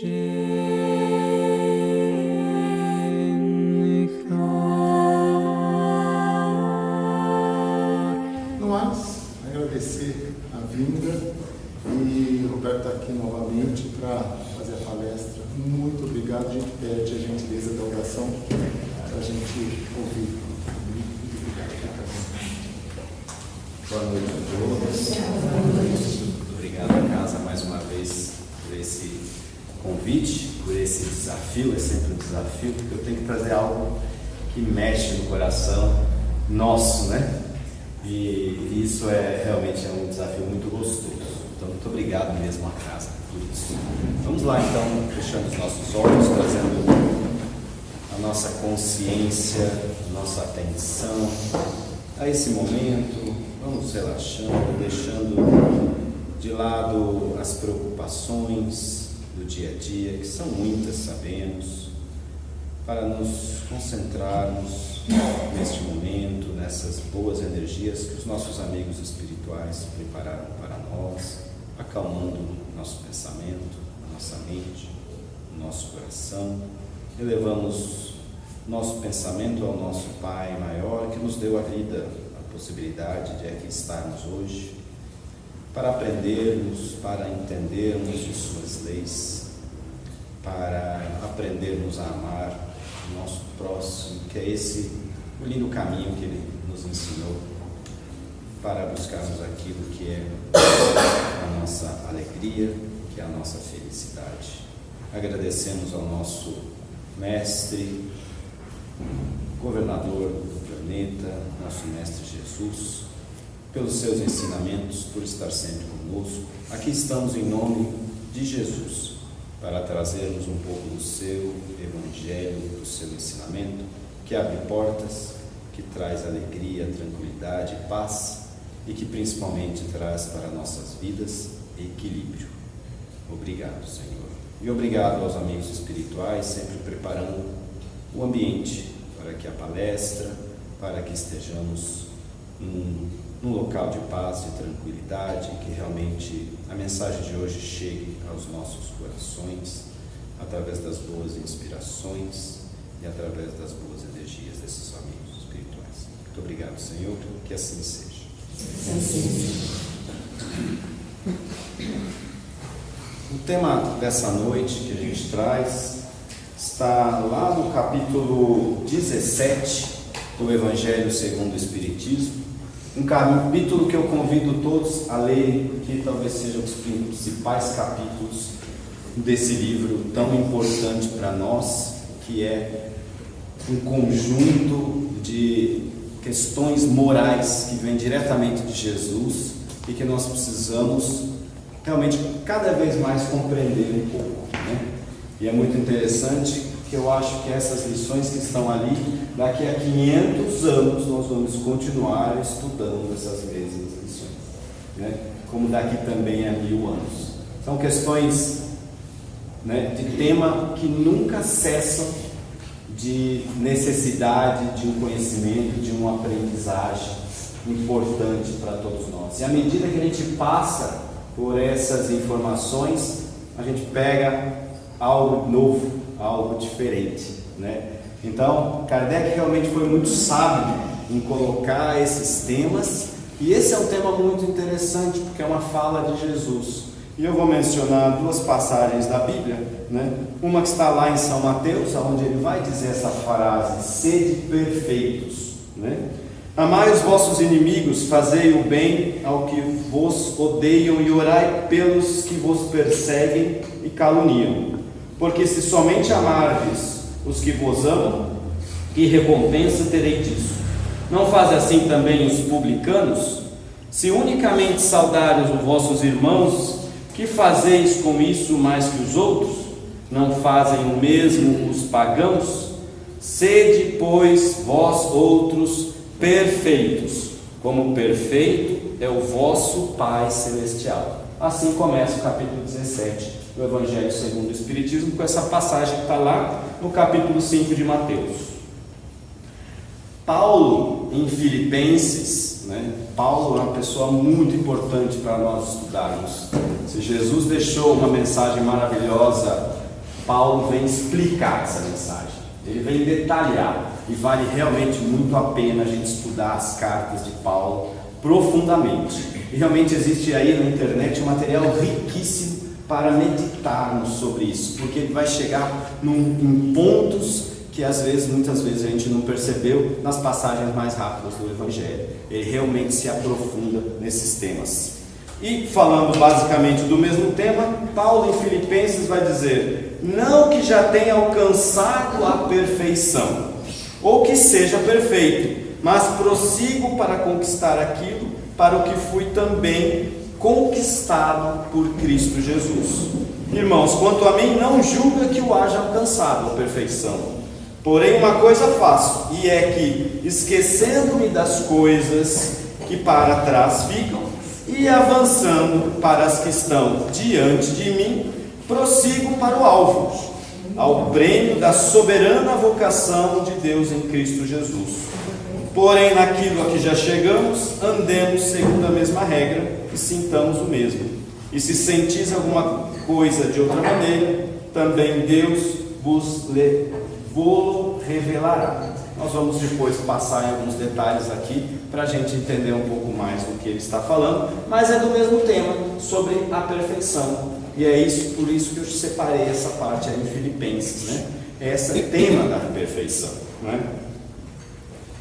No mais, agradecer a vinda e o Roberto está aqui novamente para fazer a palestra. Muito obrigado, a gente pede a gentileza da oração para a gente ouvir. Muito obrigado. Boa noite a todos. Muito obrigado, casa, mais uma vez por esse convite, por esse desafio. É sempre um desafio, porque eu tenho que trazer algo que mexe no coração nosso, né? E isso realmente é um desafio muito gostoso. Então, muito obrigado mesmo à casa por isso. Vamos lá, então, fechando os nossos olhos, trazendo a nossa consciência, a nossa atenção a esse momento. Vamos relaxando, deixando de lado as preocupações do dia a dia, que são muitas, sabemos, para nos concentrarmos neste momento, nessas boas energias que os nossos amigos espirituais prepararam para nós, acalmando nosso pensamento, a nossa mente, o nosso coração. Elevamos nosso pensamento ao nosso Pai maior, que nos deu a vida, a possibilidade de aqui estarmos hoje, para aprendermos, para entendermos de suas leis, para aprendermos a amar o nosso próximo, que é esse o lindo caminho que Ele nos ensinou, para buscarmos aquilo que é a nossa alegria, que é a nossa felicidade. Agradecemos ao nosso Mestre, governador do planeta, nosso Mestre Jesus, pelos seus ensinamentos, por estar sempre conosco. Aqui estamos em nome de Jesus, para trazermos um pouco do seu Evangelho, do seu ensinamento, que abre portas, que traz alegria, tranquilidade, paz e que principalmente traz para nossas vidas equilíbrio. Obrigado, Senhor. E obrigado aos amigos espirituais, sempre preparando o ambiente para que a palestra, para que estejamos num local de paz, de tranquilidade, que realmente a mensagem de hoje chegue aos nossos corações, através das boas inspirações e através das boas energias desses amigos espirituais. Muito obrigado, Senhor, que assim seja. O tema dessa noite que a gente traz está lá no capítulo 17 do Evangelho segundo o Espiritismo, um capítulo que eu convido todos a lerem, porque talvez sejam os principais capítulos desse livro tão importante para nós, que é um conjunto de questões morais que vêm diretamente de Jesus e que nós precisamos realmente cada vez mais compreender um pouco, né? E é muito interessante que eu acho que essas lições que estão ali, daqui a 500 anos nós vamos continuar estudando essas mesmas lições, né? Como daqui também a 1000 anos. São questões, né, de tema que nunca cessam de necessidade de um conhecimento, de uma aprendizagem importante para todos nós. E à medida que a gente passa por essas informações, a gente pega algo novo, algo diferente, né? Então, Kardec realmente foi muito sábio em colocar esses temas, e esse é um tema muito interessante, porque é uma fala de Jesus. E eu vou mencionar duas passagens da Bíblia, né? Uma que está lá em São Mateus, onde ele vai dizer essa frase: sede perfeitos, né? Amai os vossos inimigos, fazei o bem ao que vos odeiam e orai pelos que vos perseguem e caluniam. Porque se somente amardes os que vos amam, que recompensa terei disso? Não faz assim também os publicanos? Se unicamente saudares os vossos irmãos, que fazeis com isso mais que os outros? Não fazem o mesmo os pagãos? Sede, pois, vós outros perfeitos, como perfeito é o vosso Pai Celestial. Assim começa o capítulo 17 do Evangelho segundo o Espiritismo, com essa passagem que está lá no capítulo 5 de Mateus. Paulo, em Filipenses, né? Paulo é uma pessoa muito importante para nós estudarmos. Se Jesus deixou uma mensagem maravilhosa Paulo vem explicar essa mensagem, ele vem detalhar, e vale realmente muito a pena a gente estudar as cartas de Paulo profundamente. E realmente existe aí na internet um material riquíssimo para meditarmos sobre isso, porque ele vai chegar em pontos que muitas vezes a gente não percebeu nas passagens mais rápidas do Evangelho. Ele realmente se aprofunda nesses temas. E falando basicamente do mesmo tema, Paulo em Filipenses vai dizer: não que já tenha alcançado a perfeição, ou que seja perfeito, mas prossigo para conquistar aquilo para o que fui também conquistado por Cristo Jesus. Irmãos, quanto a mim, não julga que o haja alcançado a perfeição. Porém, uma coisa faço, e é que, esquecendo-me das coisas que para trás ficam, e avançando para as que estão diante de mim, prossigo para o alvo, ao prêmio da soberana vocação de Deus em Cristo Jesus. Porém, naquilo a que já chegamos, andemos segundo a mesma regra e sintamos o mesmo. E se sentis alguma coisa de outra maneira, também Deus vos revelará. Nós vamos depois passar em alguns detalhes aqui para a gente entender um pouco mais do que ele está falando, mas é do mesmo tema, sobre a perfeição. E é isso, por isso que eu separei essa parte aí em Filipenses, né? Esse é o tema da perfeição, né?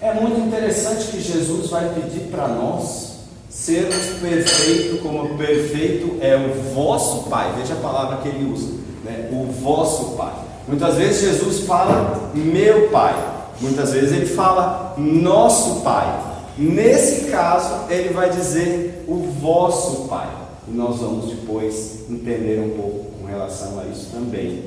É muito interessante que Jesus vai pedir para nós sermos perfeitos, como perfeito é o vosso Pai. Veja a palavra que ele usa, né? O vosso Pai. Muitas vezes Jesus fala meu Pai, muitas vezes ele fala nosso Pai. Nesse caso ele vai dizer o vosso Pai, e nós vamos depois entender um pouco com relação a isso também.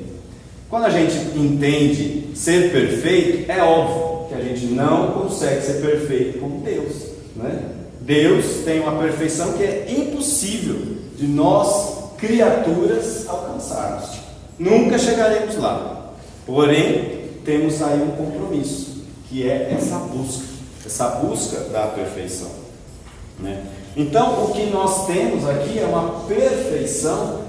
Quando a gente entende ser perfeito, é óbvio que a gente não consegue ser perfeito como Deus, né? Deus tem uma perfeição que é impossível de nós, criaturas, alcançarmos. Nunca chegaremos lá. Porém, temos aí um compromisso, que é essa busca da perfeição, né? Então, o que nós temos aqui é uma perfeição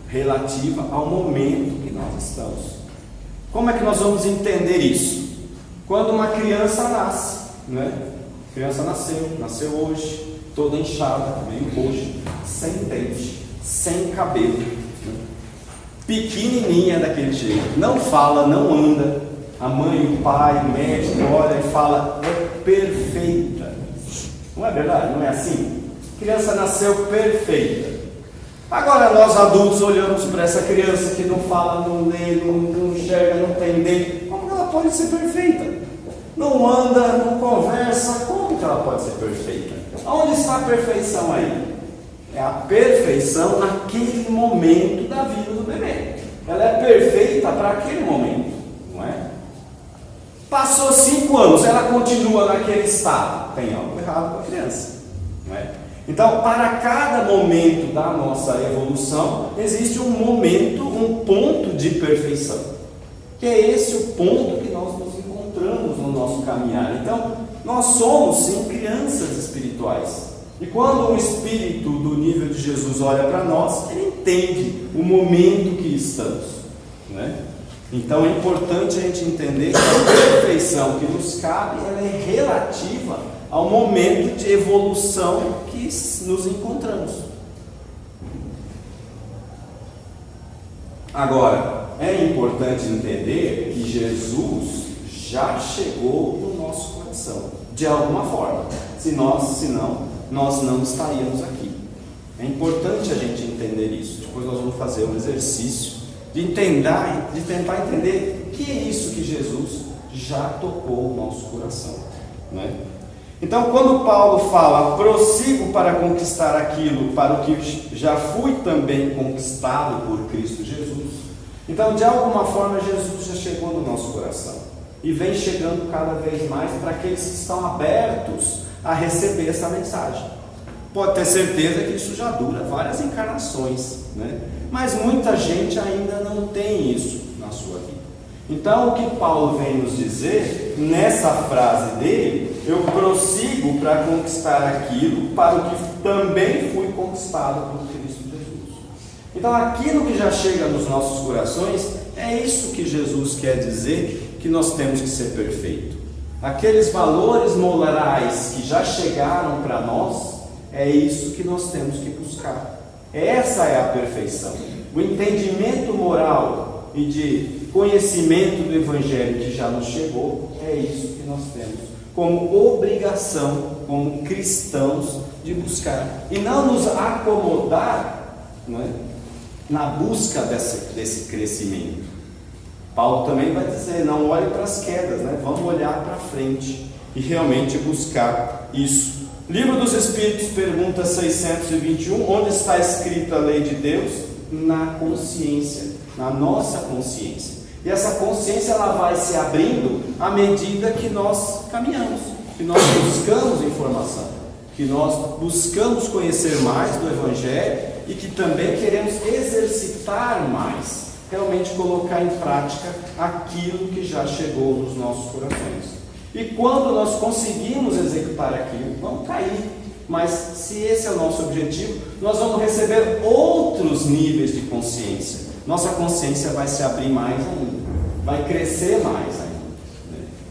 relativa ao momento que nós estamos. Como é que nós vamos entender isso? Quando uma criança nasce, né? A criança nasceu hoje, toda inchada, meio roxa, sem dente, sem cabelo, né? Pequenininha daquele jeito, não fala, não anda. A mãe, o pai, o médico olha e fala: é perfeita. Não é verdade? Não é assim? A criança nasceu perfeita. Agora nós adultos olhamos para essa criança que não fala, não lê, não enxerga, não tem dente. Como que ela pode ser perfeita? Não anda, não conversa, como que ela pode ser perfeita? Onde está a perfeição aí? É a perfeição naquele momento da vida do bebê. Ela é perfeita para aquele momento, não é? Passou 5 anos, ela continua naquele estado. Tem algo errado com a criança, não é? Então, para cada momento da nossa evolução, existe um momento, um ponto de perfeição, que é esse o ponto que nós nos encontramos no nosso caminhar. Então, nós somos sim crianças espirituais. E quando um espírito do nível de Jesus olha para nós, ele entende o momento que estamos, né? Então é importante a gente entender que a perfeição que nos cabe, ela é relativa ao momento de evolução que nos encontramos. Agora, é importante entender que Jesus já chegou no nosso coração, de alguma forma. Senão, nós não estaríamos aqui. É importante a gente entender isso. Depois nós vamos fazer um exercício de tentar entender o que é isso que Jesus já tocou o nosso coração, né? Então, quando Paulo fala prossigo para conquistar aquilo para o que já fui também conquistado por Cristo Jesus, então de alguma forma Jesus já chegou no nosso coração e vem chegando cada vez mais para aqueles que estão abertos a receber essa mensagem. Pode ter certeza que isso já dura várias encarnações, né? Mas muita gente ainda não tem isso na sua vida. Então, o que Paulo vem nos dizer nessa frase dele: eu prossigo para conquistar aquilo para o que também fui conquistado por Cristo Jesus. Então aquilo que já chega nos nossos corações, é isso que Jesus quer dizer que nós temos que ser perfeito. Aqueles valores morais que já chegaram para nós, é isso que nós temos que buscar. Essa é a perfeição. O entendimento moral e de conhecimento do Evangelho que já nos chegou, é isso que nós temos como obrigação, como cristãos, de buscar. E não nos acomodar, não é, na busca desse crescimento. Paulo também vai dizer, não olhe para as quedas, né? Vamos olhar para frente e realmente buscar isso. Livro dos Espíritos, pergunta 621, onde está escrita a lei de Deus? Na consciência, na nossa consciência. E essa consciência ela vai se abrindo à medida que nós caminhamos, que nós buscamos informação, que nós buscamos conhecer mais do Evangelho e que também queremos exercitar mais, realmente colocar em prática aquilo que já chegou nos nossos corações. E quando nós conseguimos executar aquilo, vamos cair, mas se esse é o nosso objetivo, nós vamos receber outros níveis de consciência. Nossa consciência vai se abrir mais ainda, vai crescer mais ainda.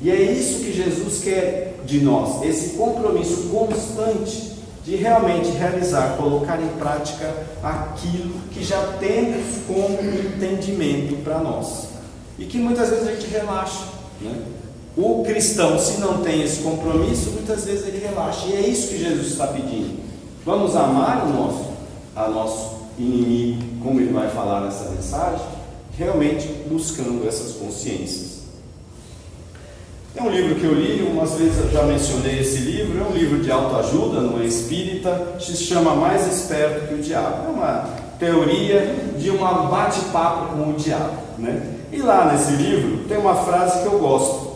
E é isso que Jesus quer de nós, esse compromisso constante de realmente realizar, colocar em prática aquilo que já temos como entendimento para nós. E que muitas vezes a gente relaxa, né? O cristão, se não tem esse compromisso, muitas vezes ele relaxa. E é isso que Jesus está pedindo. Vamos amar a nosso inimigo, como ele vai falar nessa mensagem, realmente buscando essas consciências. É um livro que eu li, umas vezes eu já mencionei esse livro, é um livro de autoajuda, não é espírita, se chama Mais Esperto que o Diabo. É uma teoria de um bate-papo com o diabo, né? E lá nesse livro tem uma frase que eu gosto,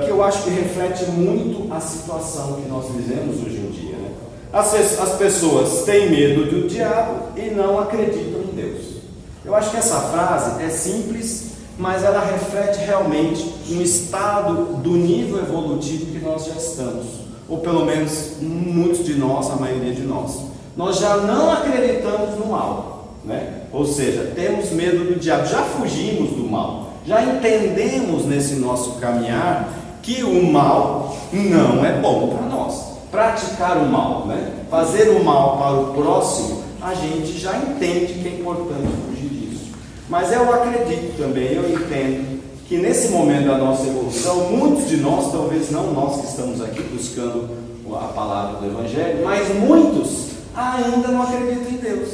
que eu acho que reflete muito a situação que nós vivemos hoje em dia, né? As pessoas têm medo do diabo e não acreditam em Deus. Eu acho que essa frase é simples, mas ela reflete realmente um estado do nível evolutivo que nós já estamos, ou pelo menos muitos de nós, a maioria de nós. Nós já não acreditamos no mal, né? Ou seja, temos medo do diabo, já fugimos do mal, já entendemos nesse nosso caminhar que o mal não é bom para nós. Praticar o mal, né? Fazer o mal para o próximo, a gente já entende que é importante fugir disso. Mas eu acredito também, eu entendo que nesse momento da nossa evolução, muitos de nós, talvez não nós que estamos aqui buscando a palavra do Evangelho, mas muitos ainda não acreditam em Deus.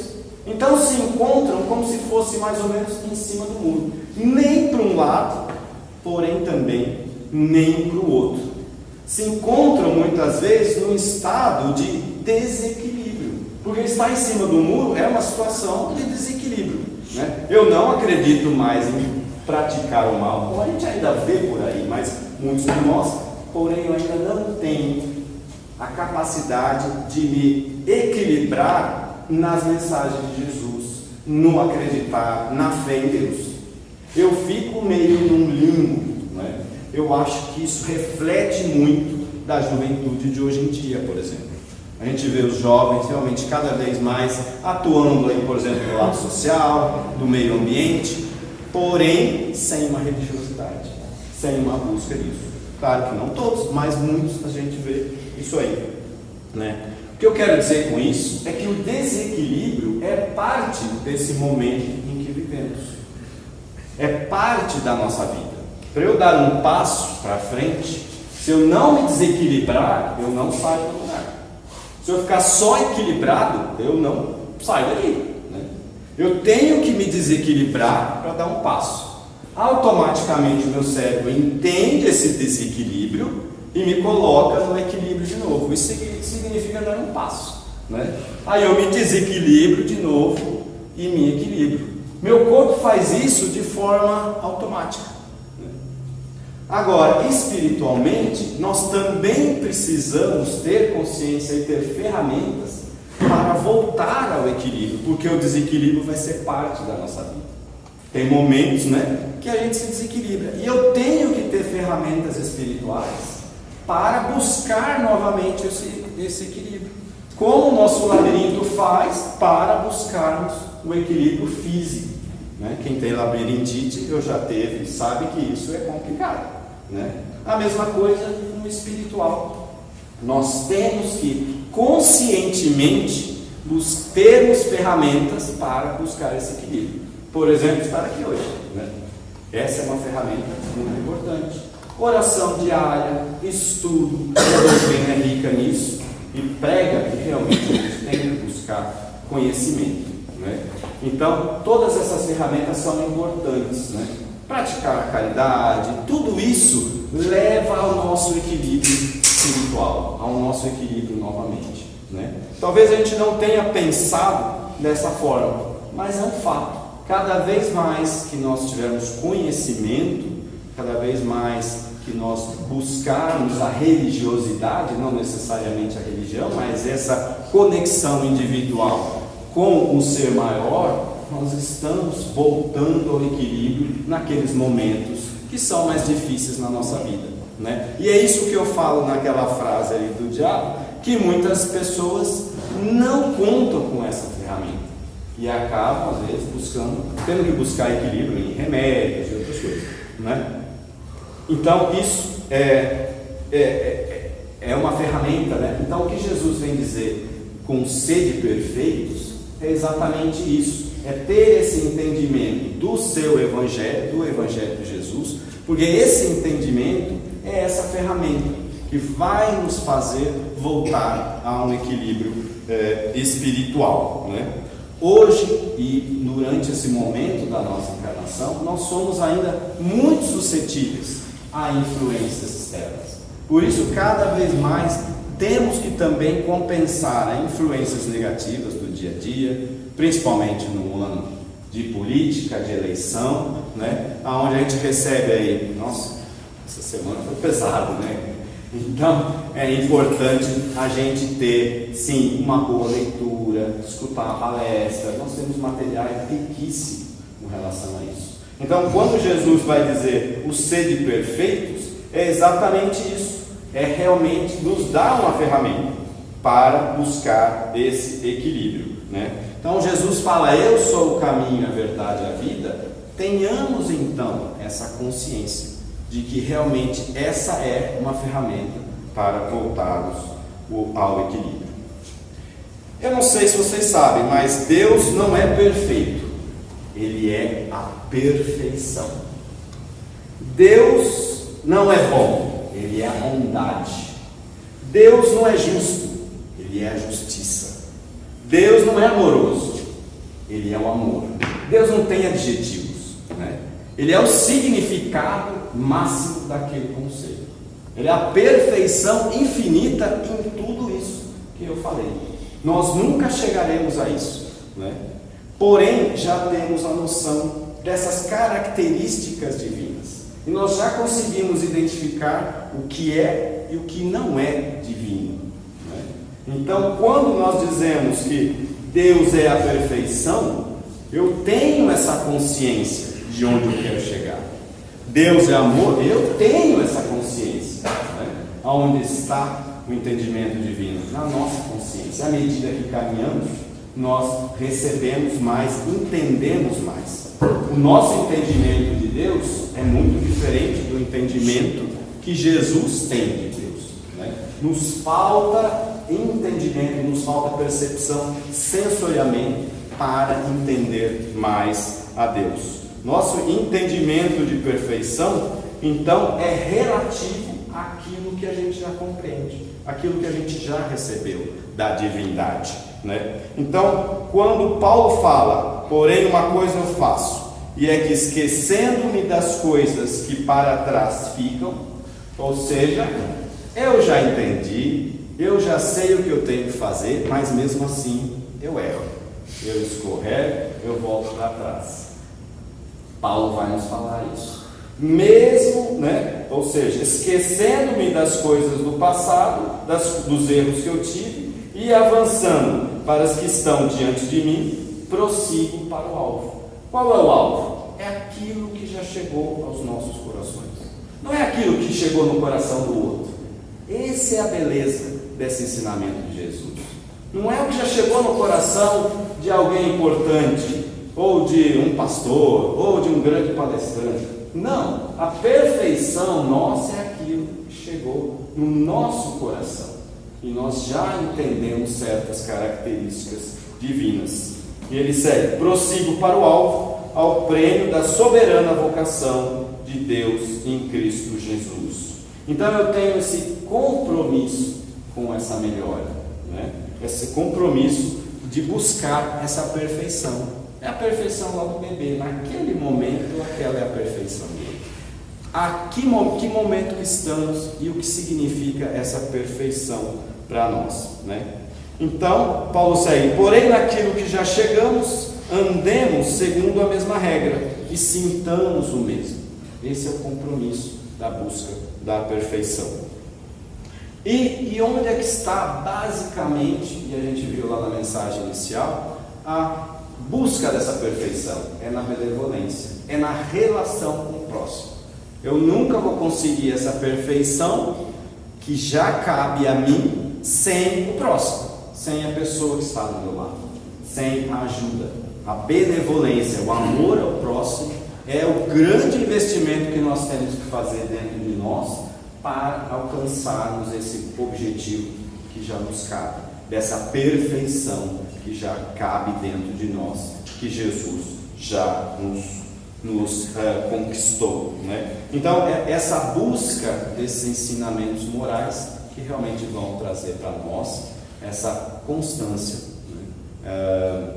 Então se encontram como se fosse mais ou menos em cima do muro, nem para um lado, porém também nem para o outro. Se encontram muitas vezes num estado de desequilíbrio, porque estar em cima do muro é uma situação de desequilíbrio, né? Eu não acredito mais em praticar o mal, como a gente ainda vê por aí, mas muitos de nós, porém eu ainda não tenho a capacidade de me equilibrar nas mensagens de Jesus, no acreditar, na fé em Deus. Eu fico meio num limbo, né? Eu acho que isso reflete muito da juventude de hoje em dia, por exemplo. A gente vê os jovens realmente cada vez mais atuando aí, por exemplo, no lado social, do meio ambiente, porém sem uma religiosidade, sem uma busca disso. Claro que não todos, mas muitos a gente vê isso aí, né? O que eu quero dizer com isso é que o desequilíbrio é parte desse momento em que vivemos, é parte da nossa vida. Para eu dar um passo para frente, se eu não me desequilibrar, eu não saio do lugar. Se eu ficar só equilibrado, eu não saio dali, né? Eu tenho que me desequilibrar para dar um passo. Automaticamente o meu cérebro entende esse desequilíbrio e me coloca no equilíbrio de novo. Isso significa dar um passo, né? Aí eu me desequilibro de novo e me equilibro. Meu corpo faz isso de forma automática. Agora, espiritualmente, nós também precisamos ter consciência e ter ferramentas para voltar ao equilíbrio, porque o desequilíbrio vai ser parte da nossa vida. Tem momentos, né, que a gente se desequilibra, e eu tenho que ter ferramentas espirituais para buscar novamente esse equilíbrio. como o nosso labirinto faz para buscarmos o equilíbrio físico. Né? Quem tem labirintite, eu já teve, sabe que isso é complicado. Né? A mesma coisa no espiritual. Nós temos que conscientemente termos ferramentas para buscar esse equilíbrio. Por exemplo, estar aqui hoje. Né? Essa é uma ferramenta muito importante. Oração diária, estudo, a doutrina é rica nisso e prega que realmente a gente tem que buscar conhecimento. Né? Então, todas essas ferramentas são importantes. Né? Praticar a caridade, tudo isso leva ao nosso equilíbrio espiritual, ao nosso equilíbrio novamente. Né? Talvez a gente não tenha pensado dessa forma, mas é um fato. Cada vez mais que nós tivermos conhecimento, cada vez mais que nós buscarmos a religiosidade, não necessariamente a religião, mas essa conexão individual com o ser maior, nós estamos voltando ao equilíbrio naqueles momentos que são mais difíceis na nossa vida. Né? E é isso que eu falo naquela frase ali do diabo, que muitas pessoas não contam com essa ferramenta e acabam, às vezes, tendo que buscar equilíbrio em remédios e outras coisas. Né? Então, isso é uma ferramenta. Né? Então, o que Jesus vem dizer com sede perfeitos é exatamente isso. É ter esse entendimento do seu Evangelho, do Evangelho de Jesus, porque esse entendimento é essa ferramenta que vai nos fazer voltar a um equilíbrio espiritual. Né? Hoje e durante esse momento da nossa encarnação, nós somos ainda muito suscetíveis a influências externas. Por isso, cada vez mais, temos que também compensar as influências negativas do dia a dia, principalmente no ano de política, de eleição, né? Onde a gente recebe aí, nossa, essa semana foi pesado, né? Então, é importante a gente ter, sim, uma boa leitura, escutar a palestra. Nós temos materiais riquíssimos com relação a isso. Então, quando Jesus vai dizer os sede perfeitos, é exatamente isso. É realmente nos dar uma ferramenta para buscar esse equilíbrio. Né? Então, Jesus fala, eu sou o caminho, a verdade e a vida. Tenhamos, então, essa consciência de que realmente essa é uma ferramenta para voltarmos ao equilíbrio. Eu não sei se vocês sabem, mas Deus não é perfeito. Ele é a perfeição. Deus não é bom. Ele é a bondade. Deus não é justo. Ele é a justiça. Deus não é amoroso. Ele é o amor. Deus não tem adjetivos, né? Ele é o significado máximo daquele conceito. Ele é a perfeição infinita em tudo isso que eu falei. Nós nunca chegaremos a isso, né? Porém, já temos a noção dessas características divinas. E nós já conseguimos identificar o que é e o que não é divino, né? Então, quando nós dizemos que Deus é a perfeição, eu tenho essa consciência de onde eu quero chegar. Deus é amor, eu tenho essa consciência, né? Aonde está o entendimento divino? Na nossa consciência. À medida que caminhamos, nós recebemos mais, entendemos mais. O nosso entendimento de Deus é muito diferente do entendimento que Jesus tem de Deus, né? Nos falta entendimento, nos falta percepção, sensoriamento para entender mais a Deus. Nosso entendimento de perfeição, então, é relativo àquilo que a gente já compreende, aquilo que a gente já recebeu da divindade, né? Então, quando Paulo fala, porém uma coisa eu faço, e é que esquecendo-me das coisas que para trás ficam, ou seja, eu já entendi, eu já sei o que eu tenho que fazer, mas mesmo assim eu erro, eu escorrego, eu volto para trás. Paulo vai nos falar isso. Mesmo, né? Ou seja, esquecendo-me das coisas do passado, dos erros que eu tive, e avançando para as que estão diante de mim, prossigo para o alvo. Qual é o alvo? É aquilo que já chegou aos nossos corações. Não é aquilo que chegou no coração do outro. Essa é a beleza desse ensinamento de Jesus. Não é o que já chegou no coração de alguém importante, ou de um pastor, ou de um grande palestrante. Não, a perfeição nossa é aquilo que chegou no nosso coração. E nós já entendemos certas características divinas. E ele segue: prossigo para o alvo, ao prêmio da soberana vocação de Deus em Cristo Jesus. Então eu tenho esse compromisso com essa melhora, né? Esse compromisso de buscar essa perfeição. É a perfeição lá do bebê, naquele momento aquela é a perfeição dele. Que momento que estamos e o que significa essa perfeição para nós, né? Então, Paulo segue: porém naquilo que já chegamos, andemos segundo a mesma regra e sintamos o mesmo. Esse é o compromisso da busca da perfeição. E onde é que está basicamente, e a gente viu lá na mensagem inicial, a busca dessa perfeição? É na benevolência, é na relação com o próximo. Eu nunca vou conseguir essa perfeição que já cabe a mim sem o próximo, sem a pessoa que está do meu lado, sem a ajuda. A benevolência, o amor ao próximo é o grande investimento que nós temos que fazer dentro de nós para alcançarmos esse objetivo que já nos cabe, dessa perfeição que já cabe dentro de nós, que Jesus já nos conquistou, né? Então é essa busca desses ensinamentos morais que realmente vão trazer para nós essa constância, né?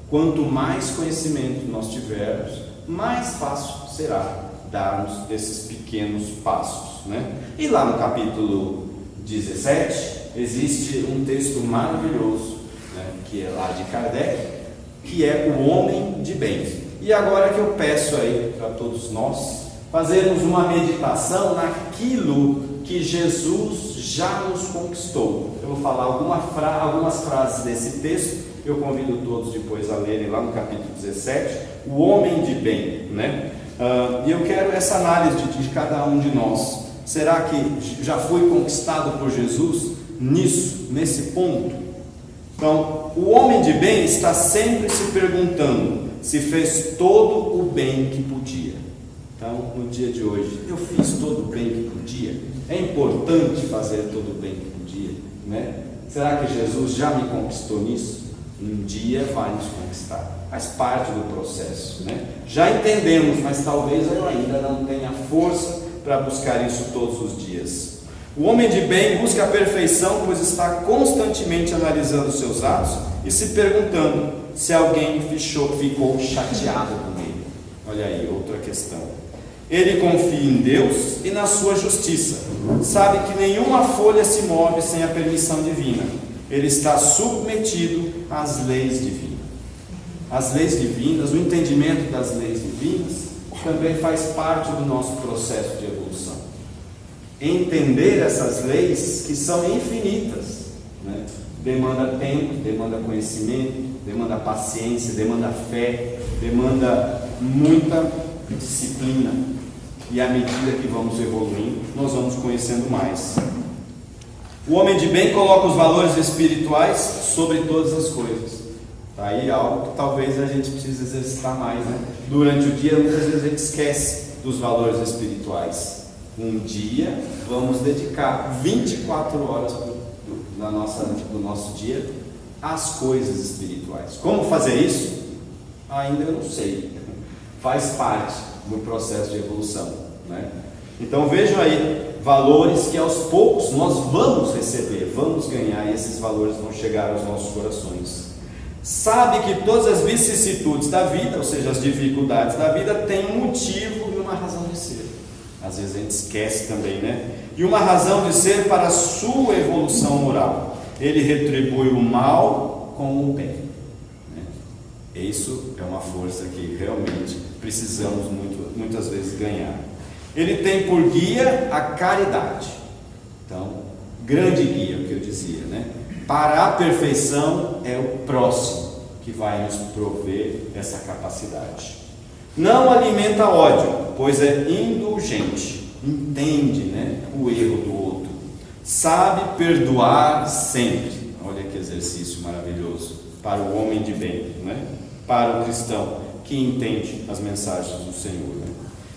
Quanto mais conhecimento nós tivermos, mais fácil será darmos esses pequenos passos, né? E lá no capítulo 17 existe um texto maravilhoso, né, que é lá de Kardec, que é o homem de bem. E agora que eu peço aí para todos nós fazermos uma meditação naquilo que Jesus já nos conquistou. Eu vou falar algumas frases desse texto. Eu convido todos depois a lerem lá no capítulo 17, o homem de bem, né? E eu quero essa análise de cada um de nós. Será que já foi conquistado por Jesus nesse ponto? Então, o homem de bem está sempre se perguntando se fez todo o bem que podia. Então, no dia de hoje, eu fiz todo o bem que podia? É importante fazer todo o bem que podia, né? Será que Jesus já me conquistou nisso? Um dia vai nos conquistar. Faz parte do processo, né? Já entendemos, mas talvez eu ainda não tenha força para buscar isso todos os dias. O homem de bem busca a perfeição, pois está constantemente analisando seus atos e se perguntando se alguém ficou chateado com ele. Olha aí, outra questão. Ele confia em Deus e na sua justiça. Sabe que nenhuma folha se move sem a permissão divina. Ele está submetido às leis divinas. As leis divinas, o entendimento das leis divinas, também faz parte do nosso processo de evolução. Entender essas leis que são infinitas, né? Demanda tempo, demanda conhecimento, demanda paciência, demanda fé, demanda muita disciplina. E à medida que vamos evoluindo, nós vamos conhecendo mais. O homem de bem coloca os valores espirituais sobre todas as coisas. Está aí algo que talvez a gente precise exercitar mais, né? Durante o dia, muitas vezes a gente esquece dos valores espirituais. Um dia, vamos dedicar 24 horas do nosso dia às coisas espirituais. Como fazer isso? Ainda eu não sei. Faz parte do processo de evolução, né? Então vejam aí, valores que aos poucos nós vamos receber, vamos ganhar, e esses valores vão chegar aos nossos corações. Sabe que todas as vicissitudes da vida, ou seja, as dificuldades da vida, têm um motivo e uma razão de ser. Às vezes a gente esquece também, né? E uma razão de ser para a sua evolução moral. Ele retribui o mal com o bem, né? Isso é uma força que realmente precisamos muitas vezes ganhar. Ele tem por guia a caridade. Então, grande guia, o que eu dizia, né? Para a perfeição é o próximo que vai nos prover essa capacidade. Não alimenta ódio, pois é indulgente, entende, né, o erro do outro. Sabe perdoar sempre. Olha que exercício maravilhoso para o homem de bem, né? Para o cristão que entende as mensagens do Senhor, né?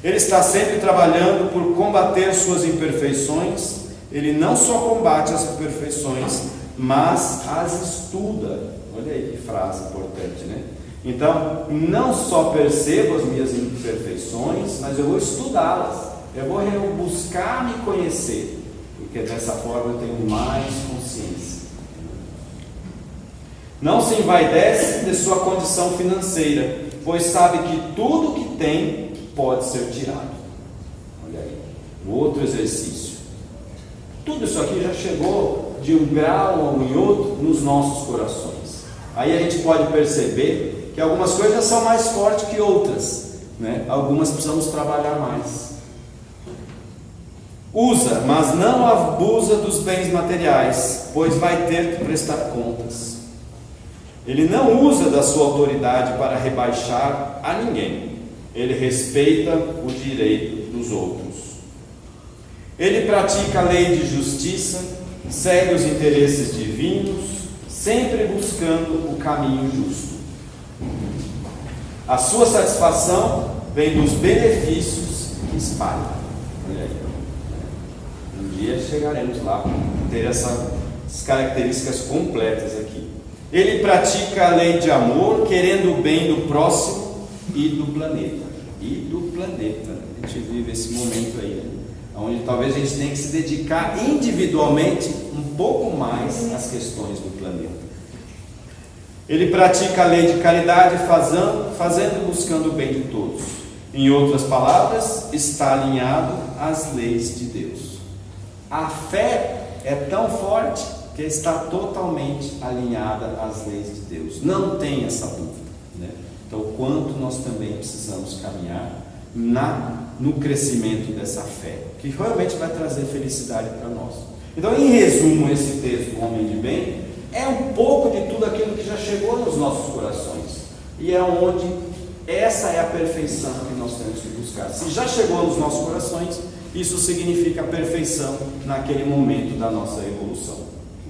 Ele está sempre trabalhando por combater suas imperfeições. Ele não só combate as imperfeições, mas as estuda. Olha aí que frase importante, né? Então, não só percebo as minhas imperfeições, mas eu vou estudá-las. Eu vou buscar me conhecer, porque dessa forma eu tenho mais consciência. Não se envaidece de sua condição financeira, pois sabe que tudo que tem pode ser tirado. Olha aí, o outro exercício. Tudo isso aqui já chegou de um grau ou em outro nos nossos corações. Aí a gente pode perceber que algumas coisas são mais fortes que outras, né? Algumas precisamos trabalhar mais. Usa, mas não abusa dos bens materiais, pois vai ter que prestar contas. Ele não usa da sua autoridade para rebaixar a ninguém. Ele respeita o direito dos outros. Ele pratica a lei de justiça, segue os interesses divinos, sempre buscando o caminho justo. A sua satisfação vem dos benefícios que espalha. Olha aí. Um dia chegaremos lá, ter essas características completas aqui. Ele pratica a lei de amor, querendo o bem do próximo e do planeta. E do planeta. A gente vive esse momento aí, né? Onde talvez a gente tenha que se dedicar individualmente um pouco mais às questões do planeta. Ele pratica a lei de caridade, fazendo e buscando o bem de todos. Em outras palavras, está alinhado às leis de Deus. A fé é tão forte que está totalmente alinhada às leis de Deus. Não tem essa dúvida, né? Então, o quanto nós também precisamos caminhar no crescimento dessa fé, que realmente vai trazer felicidade para nós. Então, em resumo, esse texto do Homem de Bem é um pouco de tudo aquilo que já chegou nos nossos corações, e é onde essa é a perfeição que nós temos que buscar. Se já chegou nos nossos corações, isso significa a perfeição naquele momento da nossa evolução,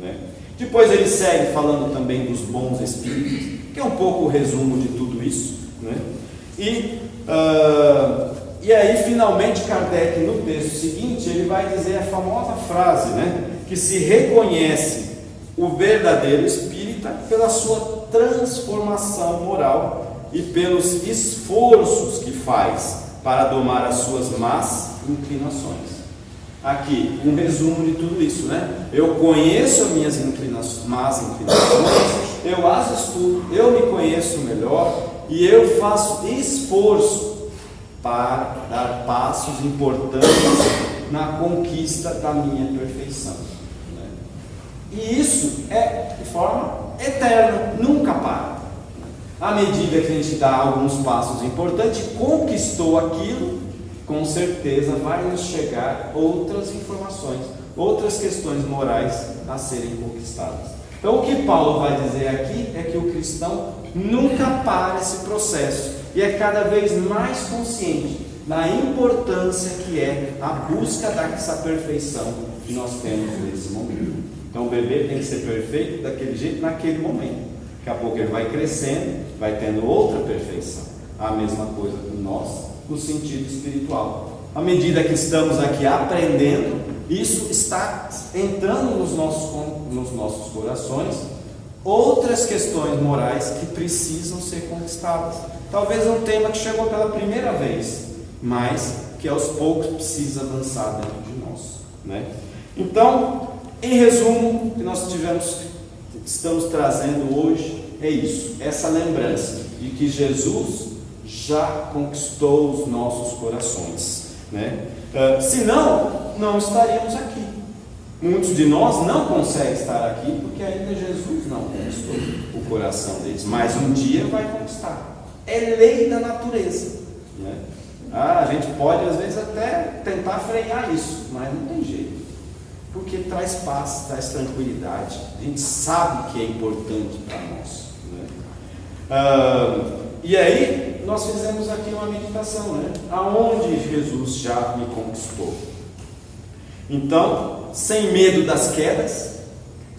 né? Depois ele segue falando também dos bons espíritos, que é um pouco o resumo de tudo isso, né? E aí finalmente Kardec, no texto seguinte, ele vai dizer a famosa frase, né? Que se reconhece o verdadeiro espírita pela sua transformação moral e pelos esforços que faz para domar as suas más inclinações. Aqui, um resumo de tudo isso, né? Eu conheço as minhas más inclinações, eu as estudo, eu me conheço melhor e eu faço esforço para dar passos importantes na conquista da minha perfeição, né? E isso é de forma eterna, nunca para. À medida que a gente dá alguns passos importantes, conquistou aquilo, com certeza vai nos chegar outras informações, outras questões morais a serem conquistadas. Então o que Paulo vai dizer aqui é que o cristão nunca para esse processo e é cada vez mais consciente da importância que é a busca dessa perfeição que nós temos nesse momento. Então o bebê tem que ser perfeito daquele jeito, naquele momento. Daqui a pouco ele vai crescendo, vai tendo outra perfeição. A mesma coisa com nós, no sentido espiritual. À medida que estamos aqui aprendendo, isso está entrando nos nossos corações, outras questões morais que precisam ser conquistadas. Talvez um tema que chegou pela primeira vez, mas que aos poucos precisa avançar dentro de nós, né? Então, em resumo, o que nós estamos trazendo hoje é isso, essa lembrança de que Jesus já conquistou os nossos corações, né? Senão, não estaríamos aqui. Muitos de nós não conseguem estar aqui porque ainda Jesus não conquistou o coração deles, mas um dia vai conquistar. É lei da natureza, né? A gente pode às vezes até tentar frear isso, mas não tem jeito, porque traz paz, traz tranquilidade. A gente sabe que é importante para nós, né? E aí nós fizemos aqui uma meditação, né? Aonde Jesus já me conquistou. Então, sem medo das quedas,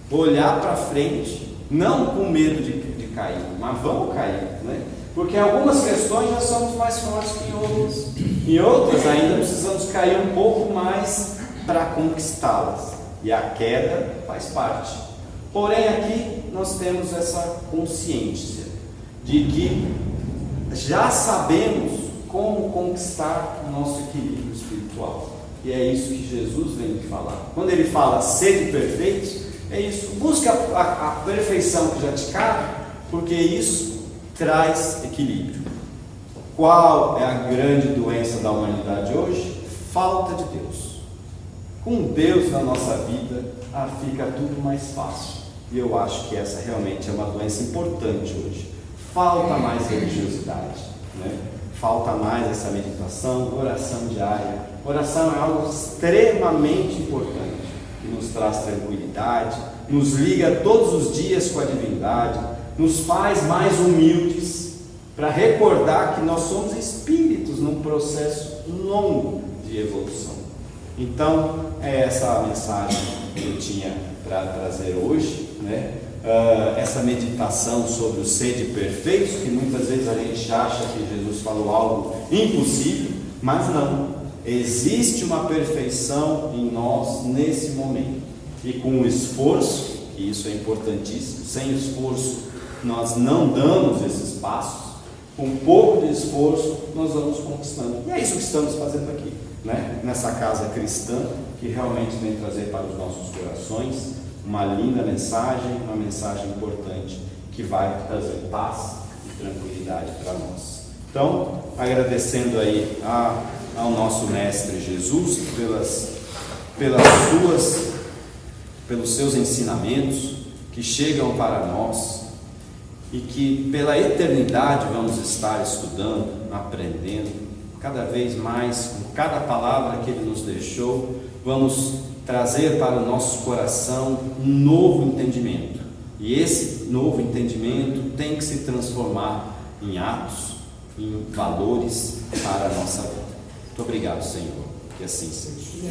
olhar para frente não com medo de cair, mas vamos cair, né? Porque em algumas questões nós somos mais fortes que em outras. Em outras ainda precisamos cair um pouco mais para conquistá-las. E a queda faz parte. Porém aqui nós temos essa consciência de que já sabemos como conquistar o nosso equilíbrio espiritual. E é isso que Jesus vem falar. Quando ele fala sede perfeitos, é isso. Busca a perfeição que já te cabe, porque isso traz equilíbrio. Qual é a grande doença da humanidade hoje? Falta de Deus. Com Deus na nossa vida, fica tudo mais fácil. E eu acho que essa realmente é uma doença importante hoje. Falta mais religiosidade, né? Falta mais essa meditação, oração diária. Oração é algo extremamente importante, que nos traz tranquilidade, nos liga todos os dias com a divindade, nos faz mais humildes, para recordar que nós somos espíritos num processo longo de evolução. Então, é essa a mensagem que eu tinha para trazer hoje, né? Essa meditação sobre o sede perfeito, que muitas vezes a gente acha que Jesus falou algo impossível, mas não, existe uma perfeição em nós nesse momento, e com o esforço, que isso é importantíssimo, sem esforço nós não damos esses passos, com um pouco de esforço nós vamos conquistando, e é isso que estamos fazendo aqui, né? Nessa casa cristã, que realmente vem trazer para os nossos corações uma linda mensagem, uma mensagem importante, que vai trazer paz e tranquilidade para nós. Então, agradecendo aí ao nosso Mestre Jesus pelos seus ensinamentos que chegam para nós e que pela eternidade vamos estar estudando, aprendendo, cada vez mais, com cada palavra que Ele nos deixou, vamos trazer para o nosso coração um novo entendimento. E esse novo entendimento tem que se transformar em atos, em valores para a nossa vida. Muito obrigado, Senhor. Que assim seja.